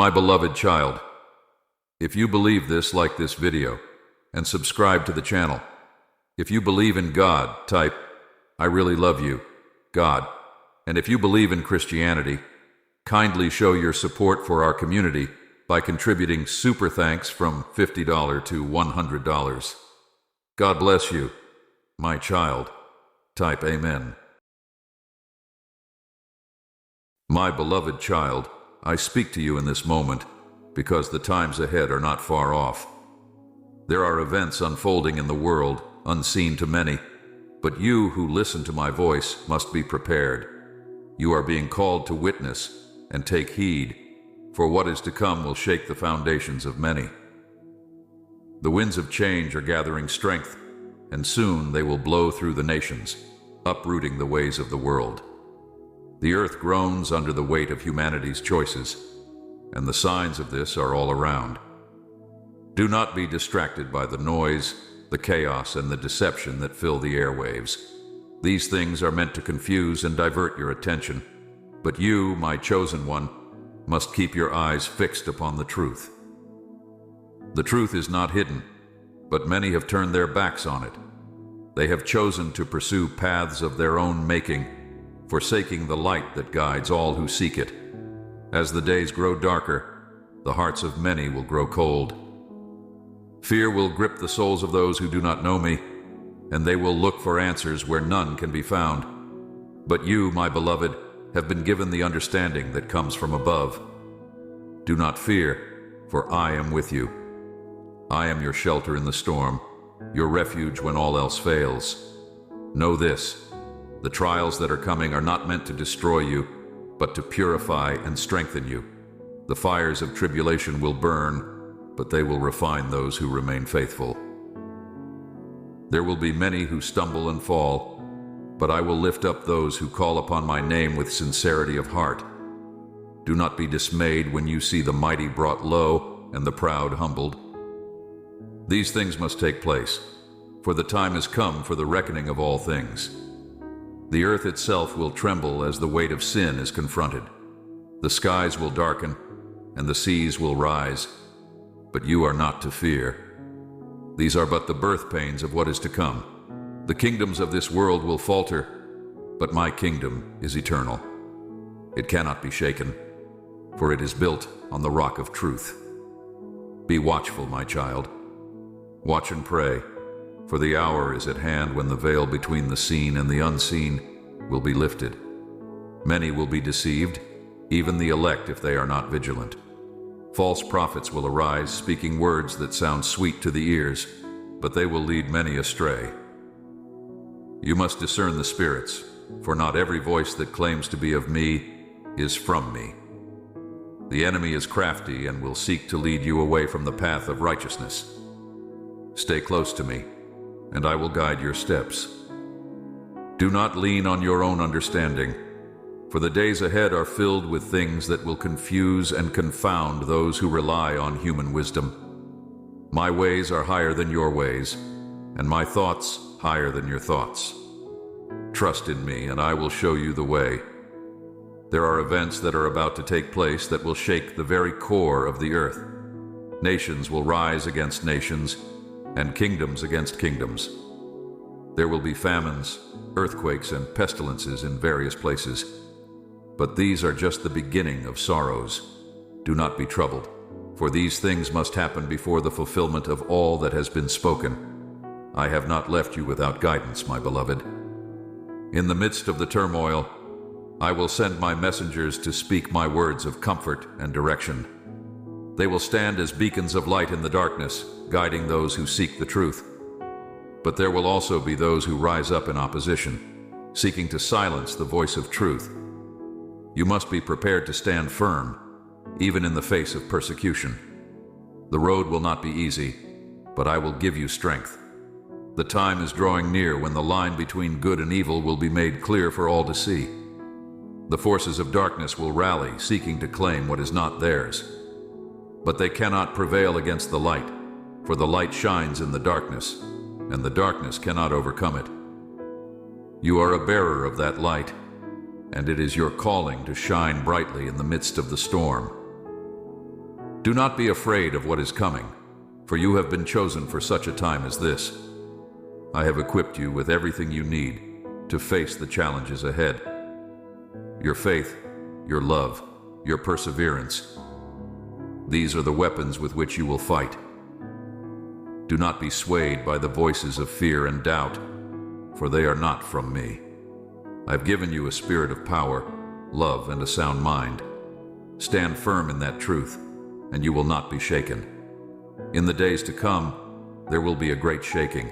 My beloved child, if you believe this, like this video and subscribe to the channel. If you believe in God, type, "I really love you, God." And if you believe in Christianity, kindly show your support for our community by contributing super thanks from $50 to $100. God bless you, my child. Type Amen. My beloved child, I speak to you in this moment because the times ahead are not far off. There are events unfolding in the world, unseen to many, but you who listen to my voice must be prepared. You are being called to witness and take heed, for what is to come will shake the foundations of many. The winds of change are gathering strength, and soon they will blow through the nations, uprooting the ways of the world. The earth groans under the weight of humanity's choices, and the signs of this are all around. Do not be distracted by the noise, the chaos, and the deception that fill the airwaves. These things are meant to confuse and divert your attention, but you, my chosen one, must keep your eyes fixed upon the truth. The truth is not hidden, but many have turned their backs on it. They have chosen to pursue paths of their own making, forsaking the light that guides all who seek it. As the days grow darker, the hearts of many will grow cold. Fear will grip the souls of those who do not know me, and they will look for answers where none can be found. But you, my beloved, have been given the understanding that comes from above. Do not fear, for I am with you. I am your shelter in the storm, your refuge when all else fails. Know this, the trials that are coming are not meant to destroy you, but to purify and strengthen you. The fires of tribulation will burn, but they will refine those who remain faithful. There will be many who stumble and fall, but I will lift up those who call upon my name with sincerity of heart. Do not be dismayed when you see the mighty brought low and the proud humbled. These things must take place, for the time has come for the reckoning of all things. The earth itself will tremble as the weight of sin is confronted. The skies will darken, and the seas will rise, but you are not to fear. These are but the birth pains of what is to come. The kingdoms of this world will falter, but my kingdom is eternal. It cannot be shaken, for it is built on the rock of truth. Be watchful, my child. Watch and pray, for the hour is at hand when the veil between the seen and the unseen will be lifted. Many will be deceived, even the elect if they are not vigilant. False prophets will arise, speaking words that sound sweet to the ears, but they will lead many astray. You must discern the spirits, for not every voice that claims to be of me is from me. The enemy is crafty and will seek to lead you away from the path of righteousness. Stay close to me, and I will guide your steps. Do not lean on your own understanding, for the days ahead are filled with things that will confuse and confound those who rely on human wisdom. My ways are higher than your ways, and my thoughts higher than your thoughts. Trust in me, and I will show you the way. There are events that are about to take place that will shake the very core of the earth. Nations will rise against nations, and kingdoms against kingdoms. There will be famines, earthquakes, and pestilences in various places. But these are just the beginning of sorrows. Do not be troubled, for these things must happen before the fulfillment of all that has been spoken. I have not left you without guidance, my beloved. In the midst of the turmoil, I will send my messengers to speak my words of comfort and direction. They will stand as beacons of light in the darkness, guiding those who seek the truth. But there will also be those who rise up in opposition, seeking to silence the voice of truth. You must be prepared to stand firm, even in the face of persecution. The road will not be easy, but I will give you strength. The time is drawing near when the line between good and evil will be made clear for all to see. The forces of darkness will rally, seeking to claim what is not theirs. But they cannot prevail against the light, for the light shines in the darkness, and the darkness cannot overcome it. You are a bearer of that light, and it is your calling to shine brightly in the midst of the storm. Do not be afraid of what is coming, for you have been chosen for such a time as this. I have equipped you with everything you need to face the challenges ahead. Your faith, your love, your perseverance. These are the weapons with which you will fight. Do not be swayed by the voices of fear and doubt, for they are not from me. I've given you a spirit of power, love, and a sound mind. Stand firm in that truth, and you will not be shaken. In the days to come, there will be a great shaking,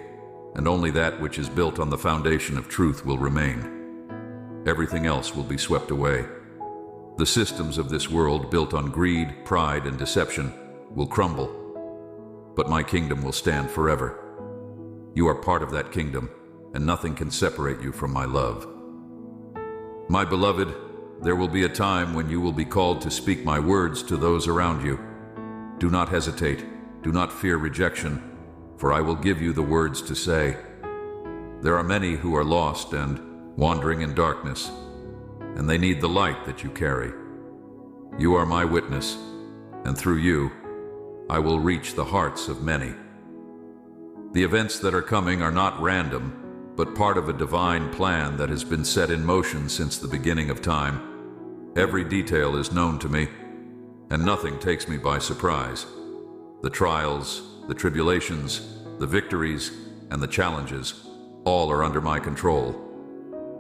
and only that which is built on the foundation of truth will remain. Everything else will be swept away. The systems of this world built on greed, pride, and deception will crumble, but my kingdom will stand forever. You are part of that kingdom, and nothing can separate you from my love. My beloved, there will be a time when you will be called to speak my words to those around you. Do not hesitate, do not fear rejection, for I will give you the words to say. There are many who are lost and wandering in darkness, and they need the light that you carry. You are my witness, and through you, I will reach the hearts of many. The events that are coming are not random, but part of a divine plan that has been set in motion since the beginning of time. Every detail is known to me, and nothing takes me by surprise. The trials, the tribulations, the victories, and the challenges, all are under my control.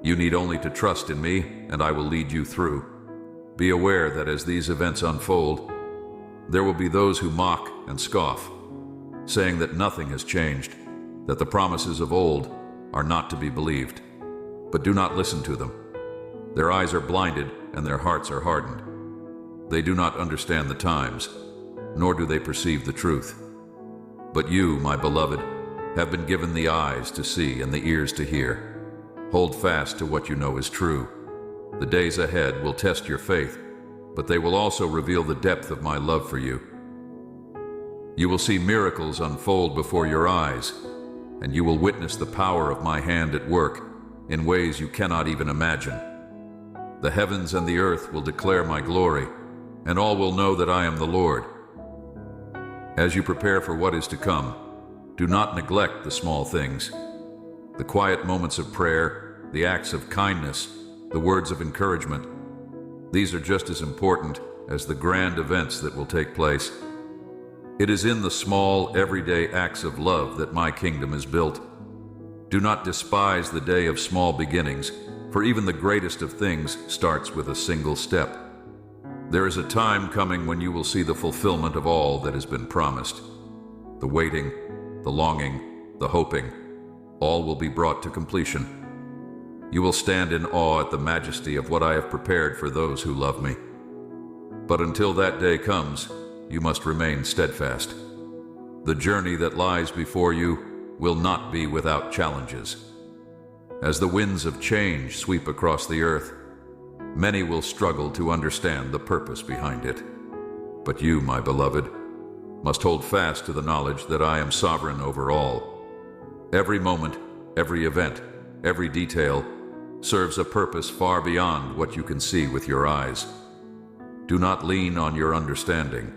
You need only to trust in me, and I will lead you through. Be aware that as these events unfold, there will be those who mock and scoff, saying that nothing has changed, that the promises of old are not to be believed. But do not listen to them. Their eyes are blinded and their hearts are hardened. They do not understand the times, nor do they perceive the truth. But you, my beloved, have been given the eyes to see and the ears to hear. Hold fast to what you know is true. The days ahead will test your faith, but they will also reveal the depth of my love for you. You will see miracles unfold before your eyes, and you will witness the power of my hand at work in ways you cannot even imagine. The heavens and the earth will declare my glory, and all will know that I am the Lord. As you prepare for what is to come, do not neglect the small things. The quiet moments of prayer, the acts of kindness, the words of encouragement. These are just as important as the grand events that will take place. It is in the small, everyday acts of love that my kingdom is built. Do not despise the day of small beginnings, for even the greatest of things starts with a single step. There is a time coming when you will see the fulfillment of all that has been promised. The waiting, the longing, the hoping, all will be brought to completion. You will stand in awe at the majesty of what I have prepared for those who love me. But until that day comes, you must remain steadfast. The journey that lies before you will not be without challenges. As the winds of change sweep across the earth, many will struggle to understand the purpose behind it. But you, my beloved, must hold fast to the knowledge that I am sovereign over all. Every moment, every event, every detail serves a purpose far beyond what you can see with your eyes. Do not lean on your understanding,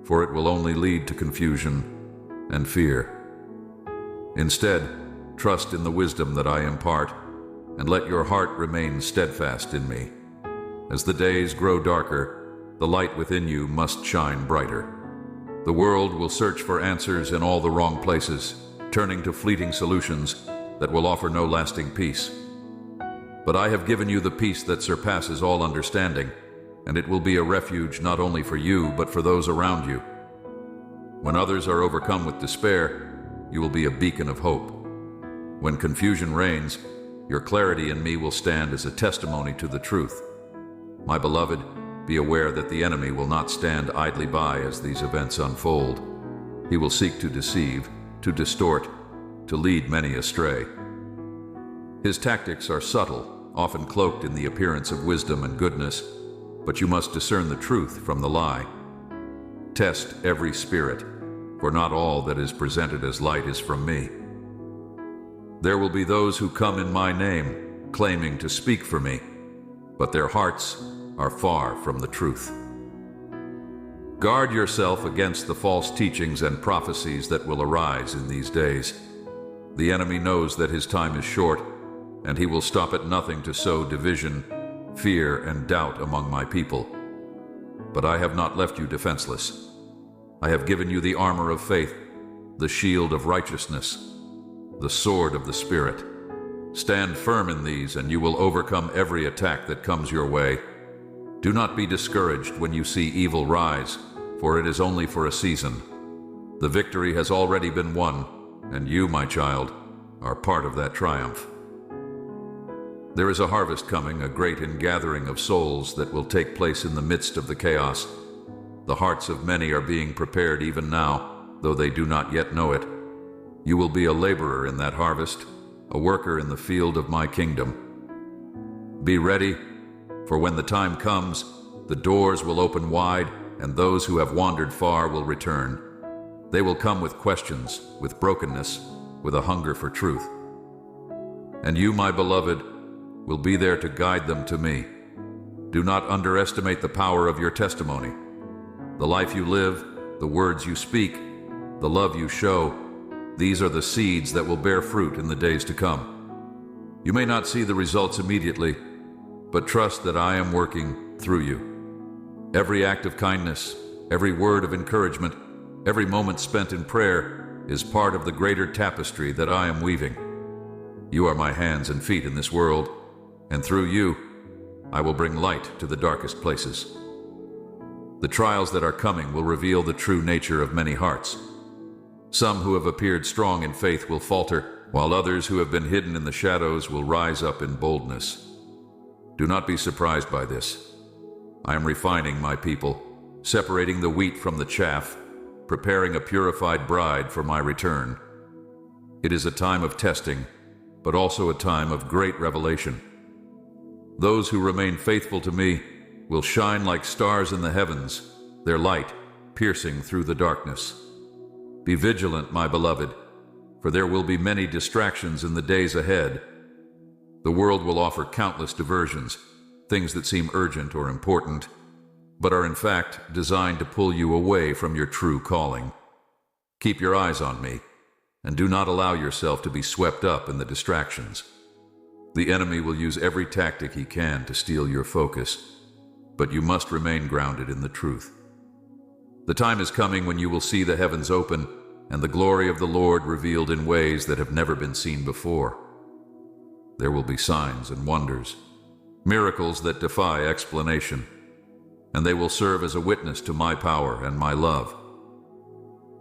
for it will only lead to confusion and fear. Instead, trust in the wisdom that I impart, and let your heart remain steadfast in me. As the days grow darker, the light within you must shine brighter. The world will search for answers in all the wrong places, turning to fleeting solutions that will offer no lasting peace. But I have given you the peace that surpasses all understanding, and it will be a refuge not only for you, but for those around you. When others are overcome with despair, you will be a beacon of hope. When confusion reigns, your clarity in me will stand as a testimony to the truth. My beloved, be aware that the enemy will not stand idly by as these events unfold. He will seek to deceive, to distort, to lead many astray. His tactics are subtle, often cloaked in the appearance of wisdom and goodness, but you must discern the truth from the lie. Test every spirit, for not all that is presented as light is from me. There will be those who come in my name, claiming to speak for me, but their hearts are far from the truth. Guard yourself against the false teachings and prophecies that will arise in these days. The enemy knows that his time is short, and he will stop at nothing to sow division, fear, and doubt among my people. But I have not left you defenseless. I have given you the armor of faith, the shield of righteousness, the sword of the Spirit. Stand firm in these, and you will overcome every attack that comes your way. Do not be discouraged when you see evil rise, for it is only for a season. The victory has already been won, and you, my child, are part of that triumph. There is a harvest coming, a great ingathering of souls that will take place in the midst of the chaos. The hearts of many are being prepared even now, though they do not yet know it. You will be a laborer in that harvest, a worker in the field of my kingdom. Be ready, for when the time comes, the doors will open wide, and those who have wandered far will return. They will come with questions, with brokenness, with a hunger for truth. And you, my beloved, will be there to guide them to me. Do not underestimate the power of your testimony. The life you live, the words you speak, the love you show, these are the seeds that will bear fruit in the days to come. You may not see the results immediately, but trust that I am working through you. Every act of kindness, every word of encouragement, every moment spent in prayer is part of the greater tapestry that I am weaving. You are my hands and feet in this world, and through you, I will bring light to the darkest places. The trials that are coming will reveal the true nature of many hearts. Some who have appeared strong in faith will falter, while others who have been hidden in the shadows will rise up in boldness. Do not be surprised by this. I am refining my people, separating the wheat from the chaff, preparing a purified bride for my return. It is a time of testing, but also a time of great revelation. Those who remain faithful to me will shine like stars in the heavens, their light piercing through the darkness. Be vigilant, my beloved, for there will be many distractions in the days ahead. The world will offer countless diversions, things that seem urgent or important, but are in fact designed to pull you away from your true calling. Keep your eyes on me, and do not allow yourself to be swept up in the distractions. The enemy will use every tactic he can to steal your focus, but you must remain grounded in the truth. The time is coming when you will see the heavens open and the glory of the Lord revealed in ways that have never been seen before. There will be signs and wonders, miracles that defy explanation, and they will serve as a witness to my power and my love.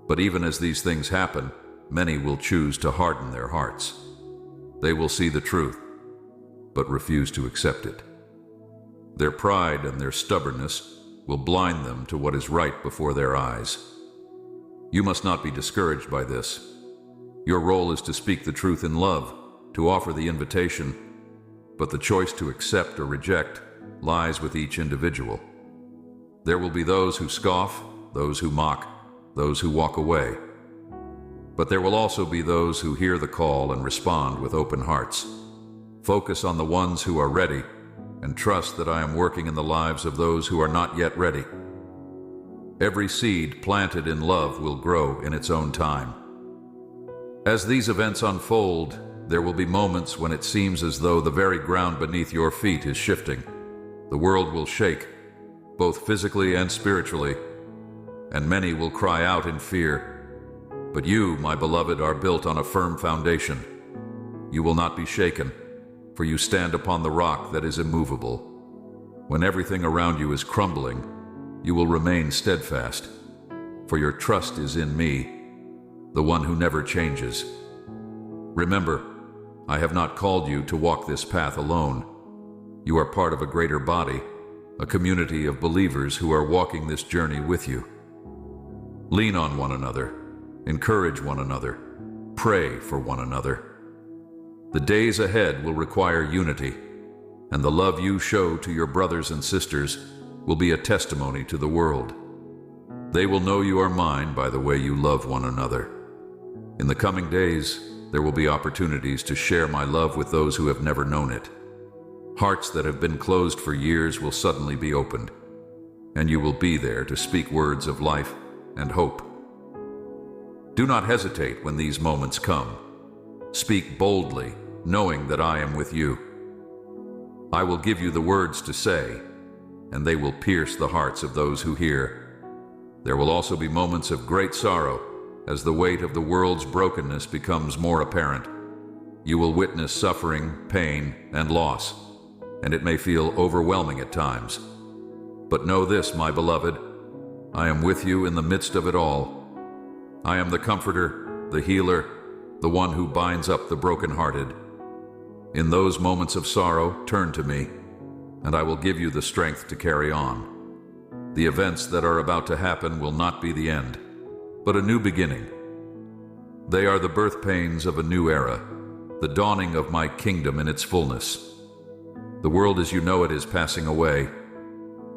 But even as these things happen, many will choose to harden their hearts. They will see the truth, but refuse to accept it. Their pride and their stubbornness will blind them to what is right before their eyes. You must not be discouraged by this. Your role is to speak the truth in love, to offer the invitation, but the choice to accept or reject lies with each individual. There will be those who scoff, those who mock, those who walk away. But there will also be those who hear the call and respond with open hearts. Focus on the ones who are ready, and trust that I am working in the lives of those who are not yet ready. Every seed planted in love will grow in its own time. As these events unfold, there will be moments when it seems as though the very ground beneath your feet is shifting. The world will shake, both physically and spiritually, and many will cry out in fear. But you, my beloved, are built on a firm foundation. You will not be shaken, for you stand upon the rock that is immovable. When everything around you is crumbling, you will remain steadfast, for your trust is in me, the one who never changes. Remember, I have not called you to walk this path alone. You are part of a greater body, a community of believers who are walking this journey with you. Lean on one another, encourage one another, pray for one another. The days ahead will require unity, and the love you show to your brothers and sisters will be a testimony to the world. They will know you are mine by the way you love one another. In the coming days, there will be opportunities to share my love with those who have never known it. Hearts that have been closed for years will suddenly be opened, and you will be there to speak words of life and hope. Do not hesitate when these moments come. Speak boldly, knowing that I am with you. I will give you the words to say, and they will pierce the hearts of those who hear. There will also be moments of great sorrow as the weight of the world's brokenness becomes more apparent. You will witness suffering, pain, and loss, and it may feel overwhelming at times. But know this, my beloved, I am with you in the midst of it all. I am the comforter, the healer, the one who binds up the brokenhearted. In those moments of sorrow, turn to me, and I will give you the strength to carry on. The events that are about to happen will not be the end, but a new beginning. They are the birth pains of a new era, the dawning of my kingdom in its fullness. The world as you know it is passing away,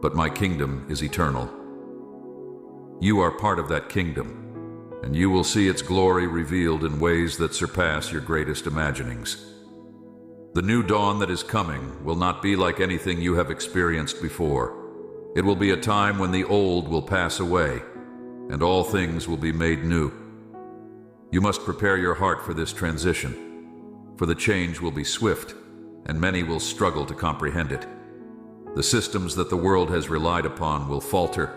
but my kingdom is eternal. You are part of that kingdom, and you will see its glory revealed in ways that surpass your greatest imaginings. The new dawn that is coming will not be like anything you have experienced before. It will be a time when the old will pass away, and all things will be made new. You must prepare your heart for this transition, for the change will be swift, and many will struggle to comprehend it. The systems that the world has relied upon will falter,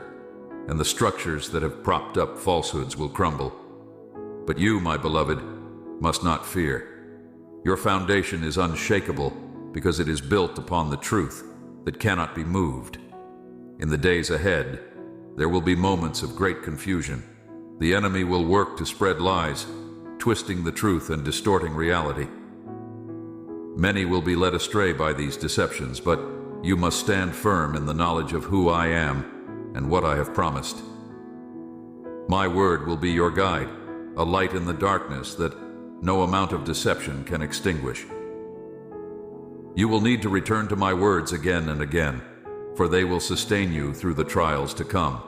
and the structures that have propped up falsehoods will crumble. But you, my beloved, must not fear. Your foundation is unshakable because it is built upon the truth that cannot be moved. In the days ahead, there will be moments of great confusion. The enemy will work to spread lies, twisting the truth and distorting reality. Many will be led astray by these deceptions, but you must stand firm in the knowledge of who I am and what I have promised. My word will be your guide, a light in the darkness that no amount of deception can extinguish. You will need to return to my words again and again, for they will sustain you through the trials to come.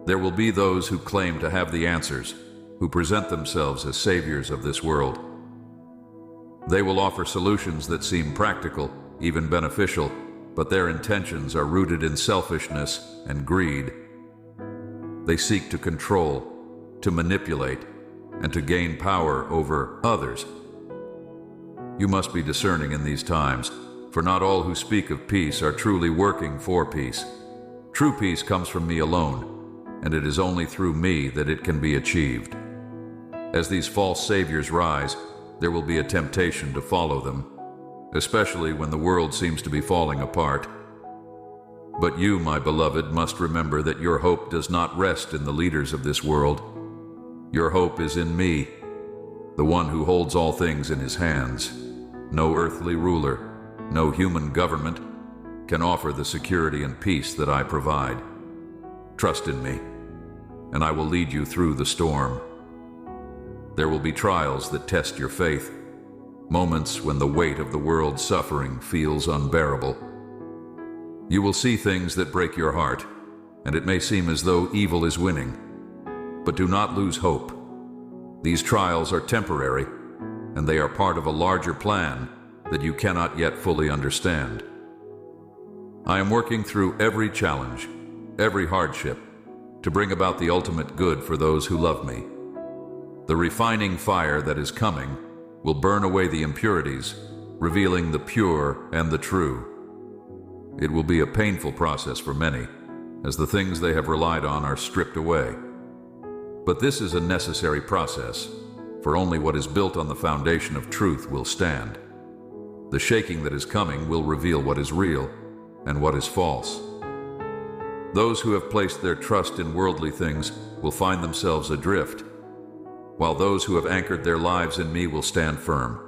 There will be those who claim to have the answers, who present themselves as saviors of this world. They will offer solutions that seem practical, even beneficial, but their intentions are rooted in selfishness and greed. They seek to control, to manipulate, and to gain power over others. You must be discerning in these times, for not all who speak of peace are truly working for peace. True peace comes from me alone, and it is only through me that it can be achieved. As these false saviors rise, there will be a temptation to follow them, especially when the world seems to be falling apart. But you, my beloved, must remember that your hope does not rest in the leaders of this world. Your hope is in me, the one who holds all things in his hands. No earthly ruler, no human government can offer the security and peace that I provide. Trust in me, and I will lead you through the storm. There will be trials that test your faith, moments when the weight of the world's suffering feels unbearable. You will see things that break your heart, and it may seem as though evil is winning. But do not lose hope. These trials are temporary, and they are part of a larger plan that you cannot yet fully understand. I am working through every challenge, every hardship, to bring about the ultimate good for those who love me. The refining fire that is coming will burn away the impurities, revealing the pure and the true. It will be a painful process for many, as the things they have relied on are stripped away. But this is a necessary process, for only what is built on the foundation of truth will stand. The shaking that is coming will reveal what is real and what is false. Those who have placed their trust in worldly things will find themselves adrift, while those who have anchored their lives in me will stand firm.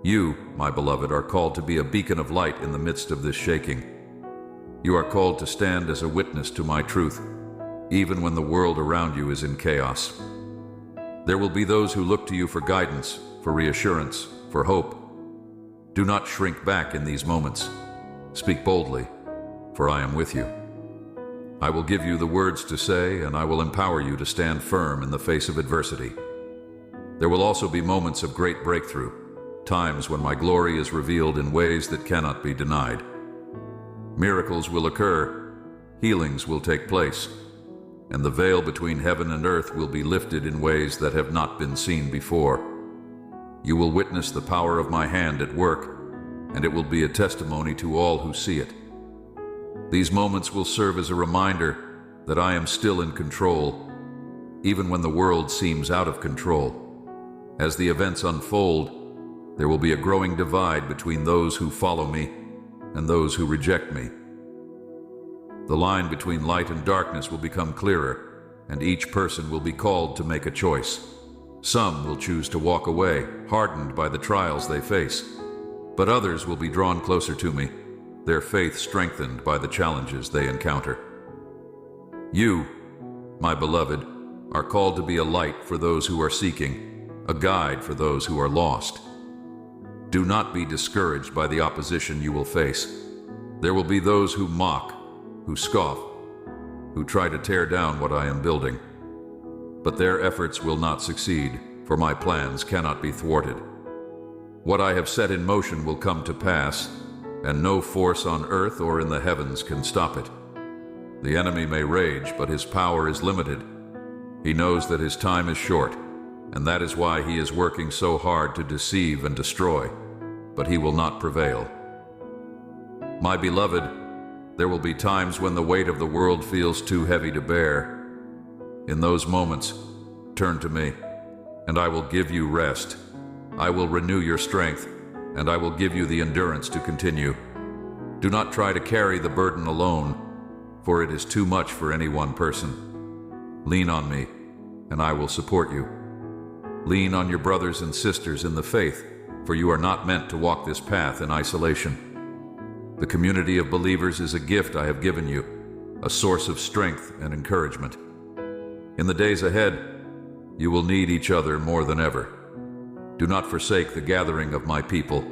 You, my beloved, are called to be a beacon of light in the midst of this shaking. You are called to stand as a witness to my truth, even when the world around you is in chaos. There will be those who look to you for guidance, for reassurance, for hope. Do not shrink back in these moments. Speak boldly, for I am with you. I will give you the words to say, and I will empower you to stand firm in the face of adversity. There will also be moments of great breakthrough, times when my glory is revealed in ways that cannot be denied. Miracles will occur, healings will take place, and the veil between heaven and earth will be lifted in ways that have not been seen before. You will witness the power of my hand at work, and it will be a testimony to all who see it. These moments will serve as a reminder that I am still in control, even when the world seems out of control. As the events unfold, there will be a growing divide between those who follow me and those who reject me. The line between light and darkness will become clearer, and each person will be called to make a choice. Some will choose to walk away, hardened by the trials they face, but others will be drawn closer to me, their faith strengthened by the challenges they encounter. You, my beloved, are called to be a light for those who are seeking, a guide for those who are lost. Do not be discouraged by the opposition you will face. There will be those who mock, who scoff, who try to tear down what I am building. But their efforts will not succeed, for my plans cannot be thwarted. What I have set in motion will come to pass, and no force on earth or in the heavens can stop it. The enemy may rage, but his power is limited. He knows that his time is short, and that is why he is working so hard to deceive and destroy, but he will not prevail. My beloved, there will be times when the weight of the world feels too heavy to bear. In those moments, turn to me, and I will give you rest. I will renew your strength, and I will give you the endurance to continue. Do not try to carry the burden alone, for it is too much for any one person. Lean on me, and I will support you. Lean on your brothers and sisters in the faith, for you are not meant to walk this path in isolation. The community of believers is a gift I have given you, a source of strength and encouragement. In the days ahead, you will need each other more than ever. Do not forsake the gathering of my people,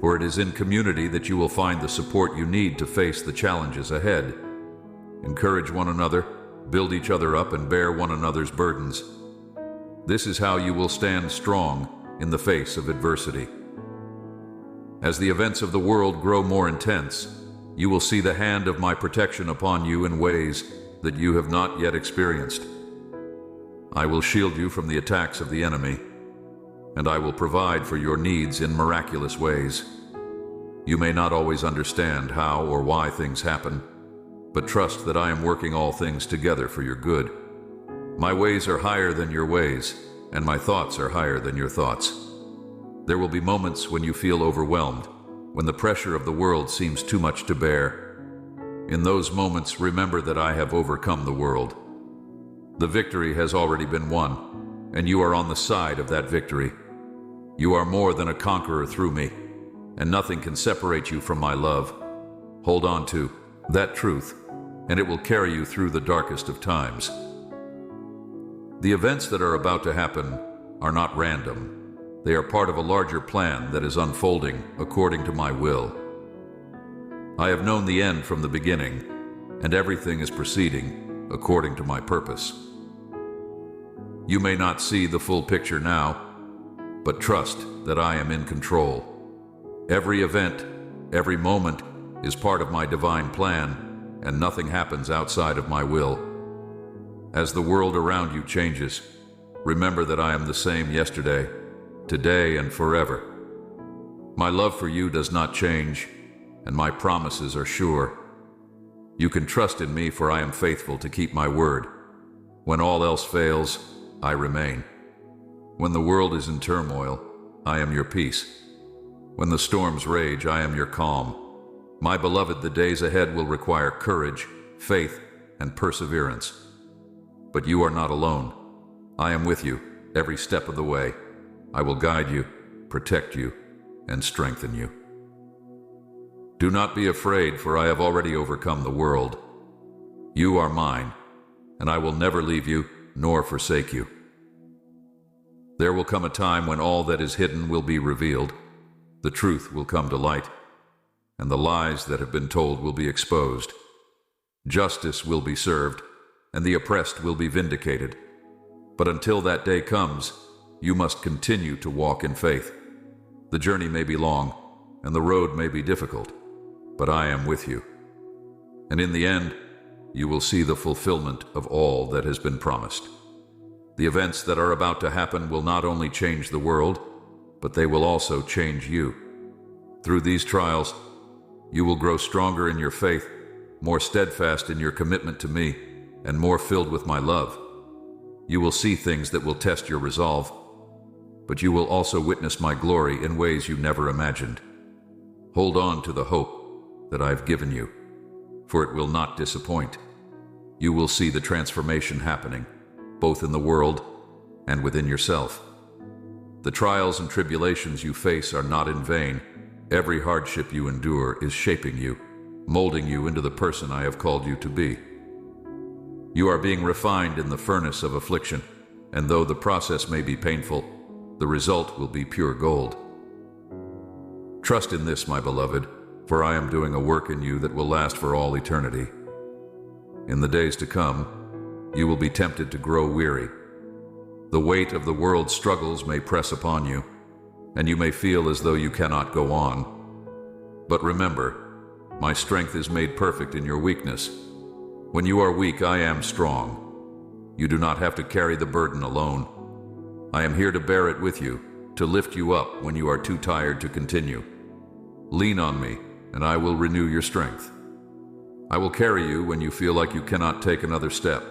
for it is in community that you will find the support you need to face the challenges ahead. Encourage one another, build each other up, and bear one another's burdens. This is how you will stand strong in the face of adversity. As the events of the world grow more intense, you will see the hand of my protection upon you in ways that you have not yet experienced. I will shield you from the attacks of the enemy, and I will provide for your needs in miraculous ways. You may not always understand how or why things happen, but trust that I am working all things together for your good. My ways are higher than your ways, and my thoughts are higher than your thoughts. There will be moments when you feel overwhelmed, when the pressure of the world seems too much to bear. In those moments, remember that I have overcome the world. The victory has already been won, and you are on the side of that victory. You are more than a conqueror through me, and nothing can separate you from my love. Hold on to that truth, and it will carry you through the darkest of times. The events that are about to happen are not random. They are part of a larger plan that is unfolding according to my will. I have known the end from the beginning, and everything is proceeding according to my purpose. You may not see the full picture now, but trust that I am in control. Every event, every moment is part of my divine plan, and nothing happens outside of my will. As the world around you changes, remember that I am the same yesterday, today, and forever. My love for you does not change, and my promises are sure. You can trust in me, for I am faithful to keep my word. When all else fails, I remain. When the world is in turmoil, I am your peace. When the storms rage, I am your calm. My beloved, the days ahead will require courage, faith, and perseverance. But you are not alone. I am with you every step of the way. I will guide you, protect you, and strengthen you. Do not be afraid, for I have already overcome the world. You are mine, and I will never leave you nor forsake you. There will come a time when all that is hidden will be revealed. The truth will come to light, and the lies that have been told will be exposed. Justice will be served, and the oppressed will be vindicated. But until that day comes, you must continue to walk in faith. The journey may be long, and the road may be difficult, but I am with you. And in the end, you will see the fulfillment of all that has been promised. The events that are about to happen will not only change the world, but they will also change you. Through these trials, you will grow stronger in your faith, more steadfast in your commitment to me, and more filled with my love. You will see things that will test your resolve, but you will also witness my glory in ways you never imagined. Hold on to the hope that I've given you, for it will not disappoint. You will see the transformation happening, both in the world and within yourself. The trials and tribulations you face are not in vain. Every hardship you endure is shaping you, molding you into the person I have called you to be. You are being refined in the furnace of affliction, and though the process may be painful, the result will be pure gold. Trust in this, my beloved, for I am doing a work in you that will last for all eternity. In the days to come, you will be tempted to grow weary. The weight of the world's struggles may press upon you, and you may feel as though you cannot go on. But remember, my strength is made perfect in your weakness. When you are weak, I am strong. You do not have to carry the burden alone. I am here to bear it with you, to lift you up when you are too tired to continue. Lean on me, and I will renew your strength. I will carry you when you feel like you cannot take another step.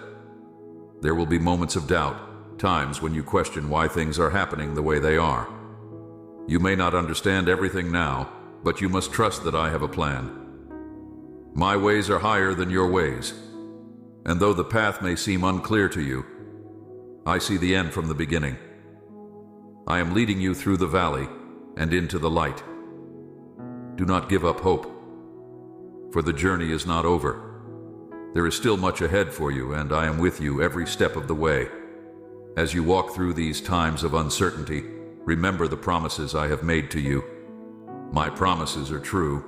There will be moments of doubt, times when you question why things are happening the way they are. You may not understand everything now, but you must trust that I have a plan. My ways are higher than your ways, and though the path may seem unclear to you, I see the end from the beginning. I am leading you through the valley and into the light. Do not give up hope, for the journey is not over. There is still much ahead for you, and I am with you every step of the way. As you walk through these times of uncertainty, remember the promises I have made to you. My promises are true,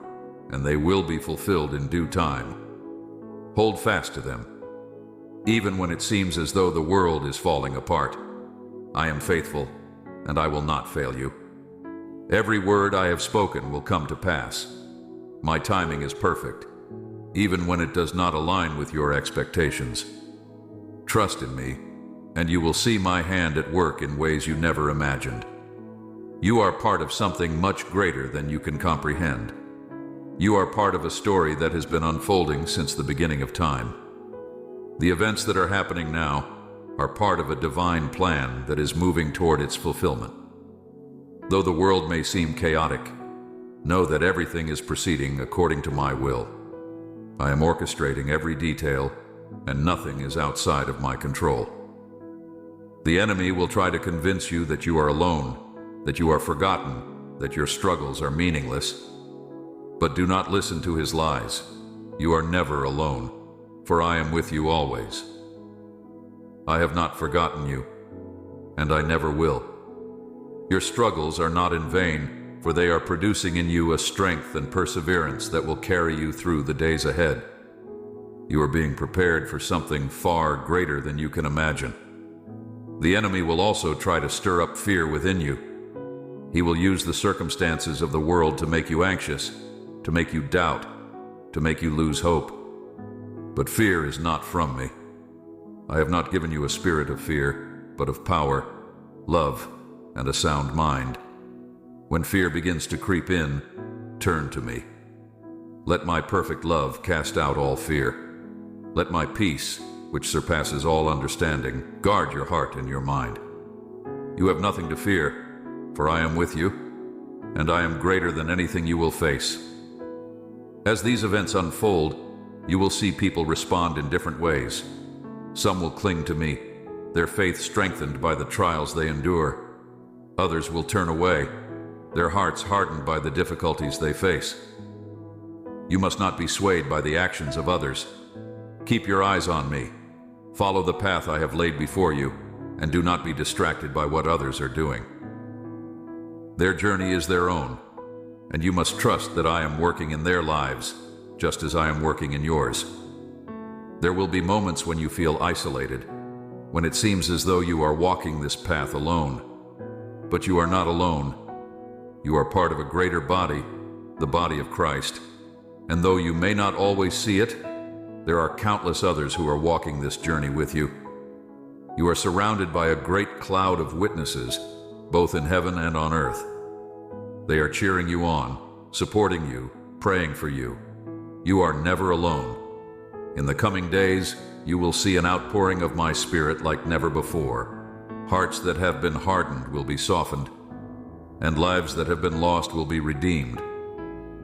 and they will be fulfilled in due time. Hold fast to them. Even when it seems as though the world is falling apart, I am faithful, and I will not fail you. Every word I have spoken will come to pass. My timing is perfect, even when it does not align with your expectations. Trust in me, and you will see my hand at work in ways you never imagined. You are part of something much greater than you can comprehend. You are part of a story that has been unfolding since the beginning of time. The events that are happening now are part of a divine plan that is moving toward its fulfillment. Though the world may seem chaotic, know that everything is proceeding according to my will. I am orchestrating every detail, and nothing is outside of my control. The enemy will try to convince you that you are alone, that you are forgotten, that your struggles are meaningless. But do not listen to his lies. You are never alone, for I am with you always. I have not forgotten you, and I never will. Your struggles are not in vain, for they are producing in you a strength and perseverance that will carry you through the days ahead. You are being prepared for something far greater than you can imagine. The enemy will also try to stir up fear within you. He will use the circumstances of the world to make you anxious, to make you doubt, to make you lose hope. But fear is not from me. I have not given you a spirit of fear, but of power, love, and a sound mind. When fear begins to creep in, turn to me. Let my perfect love cast out all fear. Let my peace, which surpasses all understanding, guard your heart and your mind. You have nothing to fear, for I am with you, and I am greater than anything you will face. As these events unfold, you will see people respond in different ways. Some will cling to me, their faith strengthened by the trials they endure. Others will turn away, their hearts hardened by the difficulties they face. You must not be swayed by the actions of others. Keep your eyes on me. Follow the path I have laid before you, and do not be distracted by what others are doing. Their journey is their own, and you must trust that I am working in their lives, just as I am working in yours. There will be moments when you feel isolated, when it seems as though you are walking this path alone. But you are not alone. You are part of a greater body, the body of Christ. And though you may not always see it, There are countless others who are walking this journey with you. You are surrounded by a great cloud of witnesses, both in heaven and on earth. They are cheering you on, supporting you, praying for you. You are never alone. In the coming days, you will see an outpouring of my Spirit like never before. Hearts that have been hardened will be softened, and lives that have been lost will be redeemed.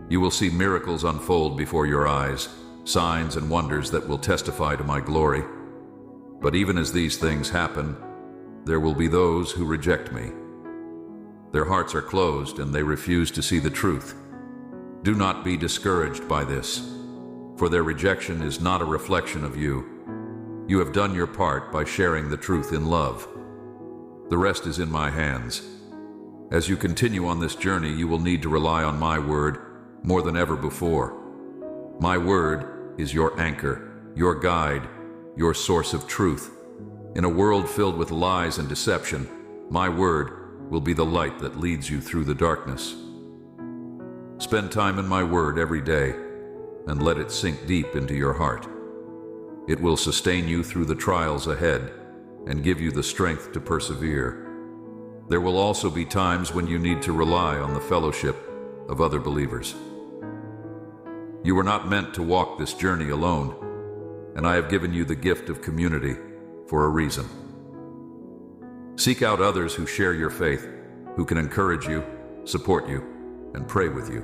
You will see miracles unfold before your eyes, signs and wonders that will testify to my glory. But even as these things happen, there will be those who reject me. Their hearts are closed and they refuse to see the truth. Do not be discouraged by this, for their rejection is not a reflection of you. You have done your part by sharing the truth in love. The rest is in my hands. As you continue on this journey, you will need to rely on my word more than ever before. My word is your anchor, your guide, your source of truth. In a world filled with lies and deception, my word will be the light that leads you through the darkness. Spend time in my word every day and let it sink deep into your heart. It will sustain you through the trials ahead and give you the strength to persevere. There will also be times when you need to rely on the fellowship of other believers. You were not meant to walk this journey alone, and I have given you the gift of community for a reason. Seek out others who share your faith, who can encourage you, support you, and pray with you.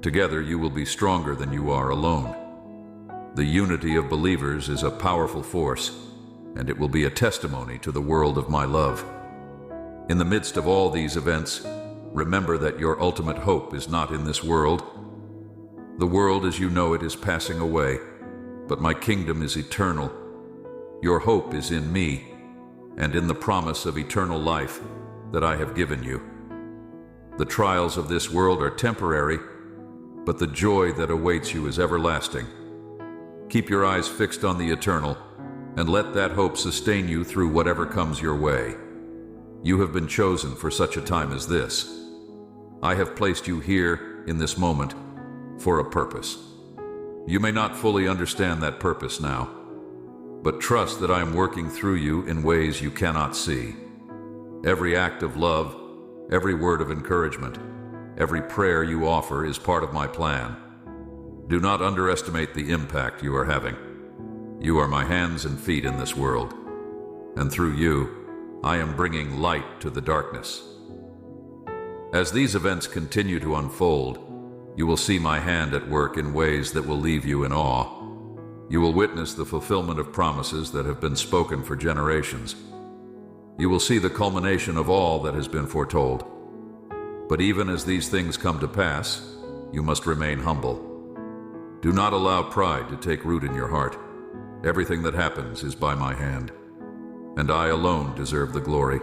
Together you will be stronger than you are alone. The unity of believers is a powerful force, and it will be a testimony to the world of my love. In the midst of all these events, remember that your ultimate hope is not in this world. The world as you know it is passing away, but my kingdom is eternal. Your hope is in me and in the promise of eternal life that I have given you. The trials of this world are temporary, but the joy that awaits you is everlasting. Keep your eyes fixed on the eternal, and let that hope sustain you through whatever comes your way. You have been chosen for such a time as this. I have placed you here in this moment for a purpose. You may not fully understand that purpose now, but trust that I am working through you in ways you cannot see. Every act of love, every word of encouragement, every prayer you offer is part of my plan. Do not underestimate the impact you are having. You are my hands and feet in this world, and through you, I am bringing light to the darkness. As these events continue to unfold, you will see my hand at work in ways that will leave you in awe. You will witness the fulfillment of promises that have been spoken for generations. You will see the culmination of all that has been foretold. But even as these things come to pass, you must remain humble. Do not allow pride to take root in your heart. Everything that happens is by my hand, and I alone deserve the glory.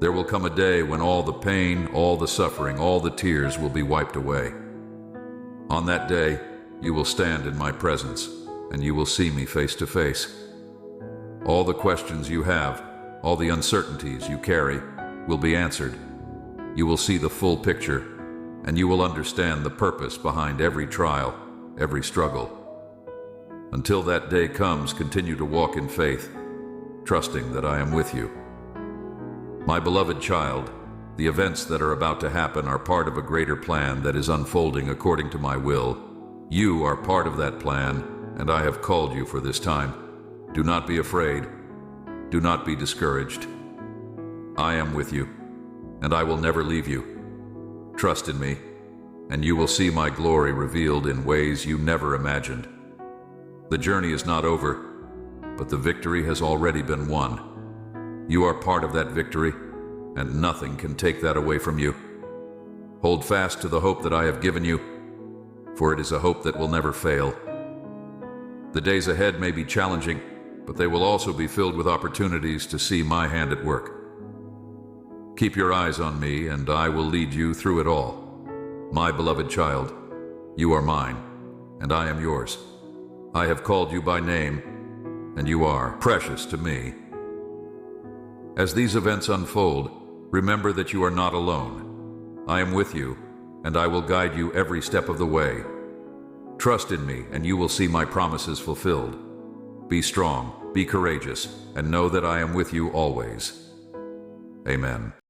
There will come a day when all the pain, all the suffering, all the tears will be wiped away. On that day, you will stand in my presence, and you will see me face to face. All the questions you have, all the uncertainties you carry, will be answered. You will see the full picture, and you will understand the purpose behind every trial, every struggle. Until that day comes, continue to walk in faith, trusting that I am with you. My beloved child, the events that are about to happen are part of a greater plan that is unfolding according to my will. You are part of that plan, and I have called you for this time. Do not be afraid. Do not be discouraged. I am with you, and I will never leave you. Trust in me, and you will see my glory revealed in ways you never imagined. The journey is not over, but the victory has already been won. You are part of that victory, and nothing can take that away from you. Hold fast to the hope that I have given you, for it is a hope that will never fail. The days ahead may be challenging, but they will also be filled with opportunities to see my hand at work. Keep your eyes on me, and I will lead you through it all. My beloved child, you are mine, and I am yours. I have called you by name, and you are precious to me. As these events unfold, remember that you are not alone. I am with you, and I will guide you every step of the way. Trust in me, and you will see my promises fulfilled. Be strong, be courageous, and know that I am with you always. Amen.